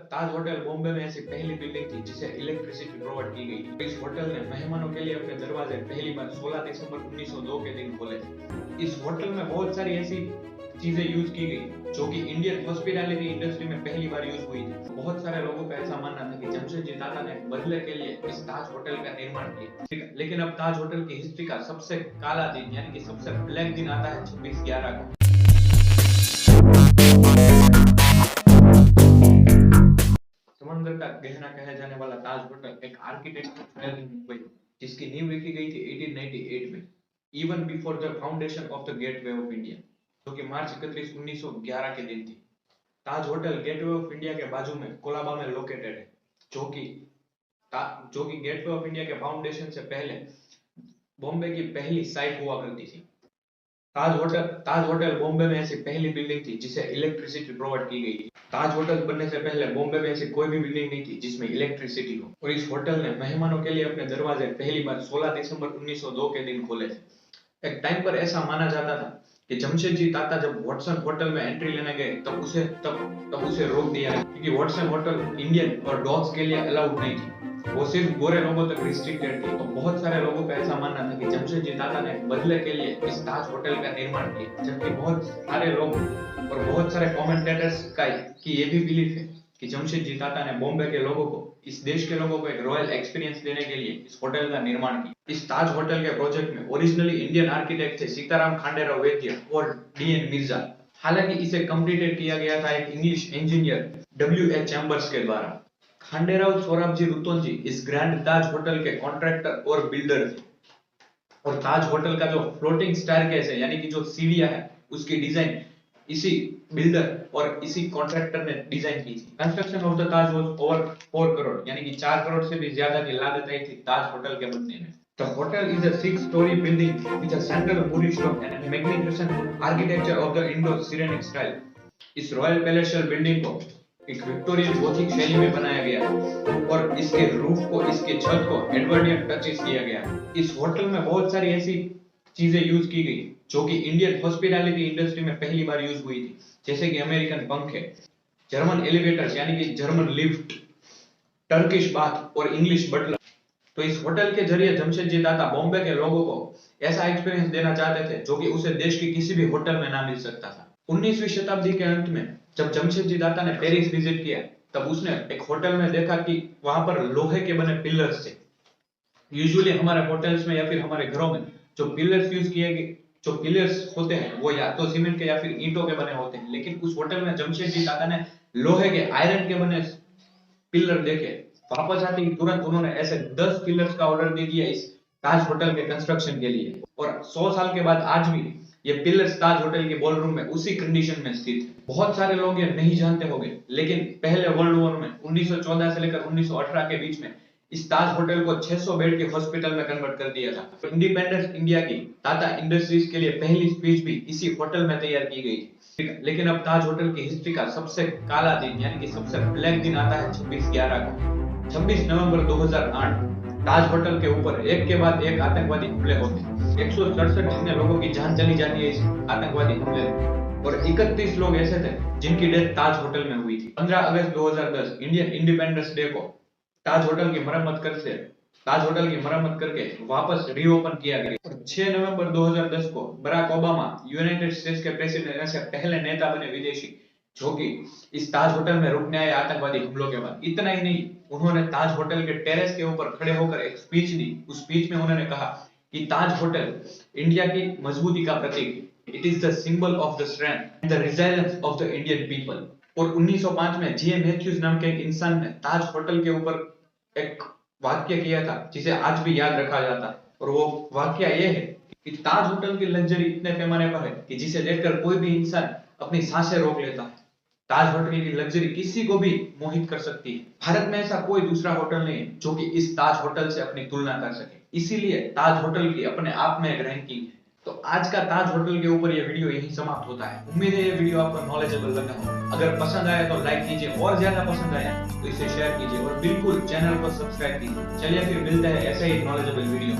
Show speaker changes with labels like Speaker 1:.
Speaker 1: ताज hotel Bombay में ऐसी पहली बिल्डिंग थी जिसे इलेक्ट्रिसिटी प्रोवाइड की गई। इस होटल ने मेहमानों के लिए अपने दरवाजे पहली बार 16 दिसंबर 1902 के दिन खोले थे। इस होटल में बहुत सारी ऐसी चीजें यूज की गई जो कि इंडियन हॉस्पिटैलिटी इंडस्ट्री में पहली बार यूज हुई थी। बहुत सारे लोगों का ऐसा मानना था कि जमशेदजी टाटा ने बदले के लिए इस ताज होटल का निर्माण किया। लेकिन अब ताज होटल की हिस्ट्री का सबसे काला दिन यानी कि सबसे ब्लैक दिन आता है 26/11 को। समंदर का गहना कहा जाने वाला ताज होटल एक आर्किटेक्चर मुंबई जिसकी नींव रखी गई थी 1898 में, even before the foundation of the gateway of India, जो कि मार्च 31 1911 के दिन थी। ताज होटल गेटवे ऑफ इंडिया के बाजू में कोलाबा में लोकेटेड है, जो कि गेटवे ऑफ इंडिया के फाउंडेशन से पहले बॉम्बे की पहली साइट हुआ करती थी। ताज होटल बॉम्बे में ऐसी पहली बिल्डिंग थी जिसे इलेक्ट्रिसिटी प्रोवाइड की गई। ताज होटल बनने से पहले बॉम्बे में ऐसी कोई भी बिल्डिंग नहीं थी जिसमें इलेक्ट्रिसिटी हो, और इस होटल ने मेहमानों के लिए अपने दरवाजे पहली बार 16 दिसंबर 1902 के दिन खोले थे। एक टाइम पर ऐसा माना जाता था कि जमशेदजी टाटा जब वॉटसन होटल में एंट्री लेने गए तब उसे रोक दिया क्योंकि वॉटसन होटल इंडियन और डॉग्स के लिए अलाउड नहीं थी, वो सिर्फ गोरे लोगों तक रिस्ट्रिक्टेड थी। तो बहुत सारे लोगों का ऐसा मानना था कि जमशेदजी टाटा ने बदले के लिए इस ताज होटल का निर्माण किया, जबकि बहुत सारे लोग और बहुत सारे कमेंटेटर्स की ये भी बिलीफ है कि जमशेदजी टाटा ने बॉम्बे के लोगों को, इस देश के लोगों को एक रॉयल एक्सपीरियंस देने के लिए इस होटल का निर्माण किया। इस ताज होटल के प्रोजेक्ट में ओरिजिनली इंडियन आर्किटेक्ट थे सीताराम खांडेराव वैद्य और डीएन मिर्जा। हालांकि इसे कंप्लीटेड किया गया था एक इंग्लिश इंजीनियर डब्ल्यू.एच. चैम्बर्स के द्वारा। खांडेराव सोराबजी रुतोंजी इस ग्रैंड ताज होटल के कॉन्ट्रैक्टर और बिल्डर थे, और ताज होटल का जो फ्लोटिंग स्टेयरकेस है यानी कि जो सीढ़ियां है उसकी डिजाइन इसी बिल्डर और इसी कॉन्ट्रैक्टर ने डिजाइन की थी। Construction of the Taj was over 4 crore यानी कि 4 करोड़ से भी ज्यादा की लागत आई थी ताज होटल के बनने में। The hotel is a 6-story building with a central Moorish dome and a magnificent architecture of the Indo-Sirenic style. इस रॉयल पैलेशियल बिल्डिंग को एक विक्टोरियन गोथिक शैली में बनाया गया और इसके रूफ को, इसके छत को एडवर्डियन टचेस किया गया। इस होटल में बहुत सारी ऐसी चीजें यूज की गई जो कि इंडियन हॉस्पिटैलिटी इंडस्ट्री में पहली बार यूज हुई थी, जैसे कि अमेरिकन पंखे, जर्मन एलिवेटर्स यानी कि जर्मन लिफ्ट, टर्किश बाथ और इंग्लिश बटलर। तो इस होटल के जरिए जमशेदजी टाटा बॉम्बे के लोगों को ऐसा एक्सपीरियंस देना चाहते थे जो कि उसे देश के किसी भी होटल में ना मिल सकता था। 19वीं शताब्दी के अंत में जब जमशेदजी टाटा ने पेरिस विजिट किया तब उसने एक होटल में देखा कि वहां पर लोहे के बने पिलर्स थे। यूजुअली हमारे होटल्स में या फिर हमारे घरों में जो पिलर्स यूज किए गए, जो पिलर्स होते हैं वो या तो सीमेंट के या फिर ईंटों के बने होते हैं, लेकिन उस होटल में जमशेदजी टाटा ने लोहे के, आयरन के बने पिलर देखे। वापस आते ही तुरंत उन्होंने ऐसे 10 पिलर्स का ऑर्डर दे दिया इस ताज होटल के कंस्ट्रक्शन के लिए, और 100 साल के बाद आज भी ये पिलर्स ताज होटल के बॉलरूम में उसी कंडीशन में स्थित है। बहुत सारे लोग ये नहीं जानते होंगे, लेकिन पहले वर्ल्ड वॉर में 1914 से लेकर 1918 के बीच में इस ताज होटल को 600 बेड के हॉस्पिटल में कन्वर्ट कर दिया था। इंडिपेंडेंस इंडिया की टाटा इंडस्ट्रीज के लिए पहली स्पीच भी इसी होटल में तैयार की गई थी। लेकिन अब ताज होटल की हिस्ट्री का सबसे काला दिन यानी कि सबसे ब्लैक दिन आता है 26/11 को। 26 नवंबर 2008 ताज होटल के ऊपर एक के बाद एक आतंकवादी हमले होते हैं। 167 जितने लोगों की जान चली जाती है इस आतंकवादी हमले में, और 31 लोग ऐसे थे जिनकी डेथ ताज होटल में हुई थी। 15 अगस्त 2010 इंडियन इंडिपेंडेंस डे को ताज होटल की मरम्मत करके वापस रीओपन किया गया। 6 नवंबर 2010 को बराक ओबामा यूनाइटेड स्टेट्स के प्रेसिडेंट से पहले नेता बने विदेशी, जो कि इस ताज होटल में रुकने आए आतंकवादी हमलों के बाद। इतना ही नहीं, उन्होंने ताज होटल के टेरेस के ऊपर खड़े होकर एक स्पीच दी। उस स्पीच में उन्होंने कहा कि ताज होटल इंडिया की मजबूती का प्रतीक है। It is the symbol of the strength and the resilience of the Indian people. और 1905 में जी मैथ्यूज नाम के एक इंसान ने ताज होटल के ऊपर एक वाक्य किया था जिसे आज भी याद रखा जाता है, और वो वाक्य ये है कि ताज होटल की लग्जरी इतने पैमाने पर है कि जिसे देखकर कोई भी इंसान अपनी सांसें रोक लेता है। ताज होटल की लग्जरी किसी को भी मोहित कर सकती है। भारत में ऐसा कोई दूसरा होटल नहीं है जो कि इस ताज होटल से अपनी तुलना कर सके, इसीलिए ताज होटल की अपने आप में एक रैंकिंग है। तो आज का ताज होटल के ऊपर ये वीडियो यही समाप्त होता है। उम्मीद है ये वीडियो आपको नॉलेजेबल लगा हो। अगर पसंद आया तो लाइक कीजिए, और ज्यादा पसंद आया तो इसे शेयर कीजिए, और बिल्कुल चैनल को सब्सक्राइब कीजिए। चलिए फिर मिलते हैं ऐसे ही नॉलेजेबल वीडियो।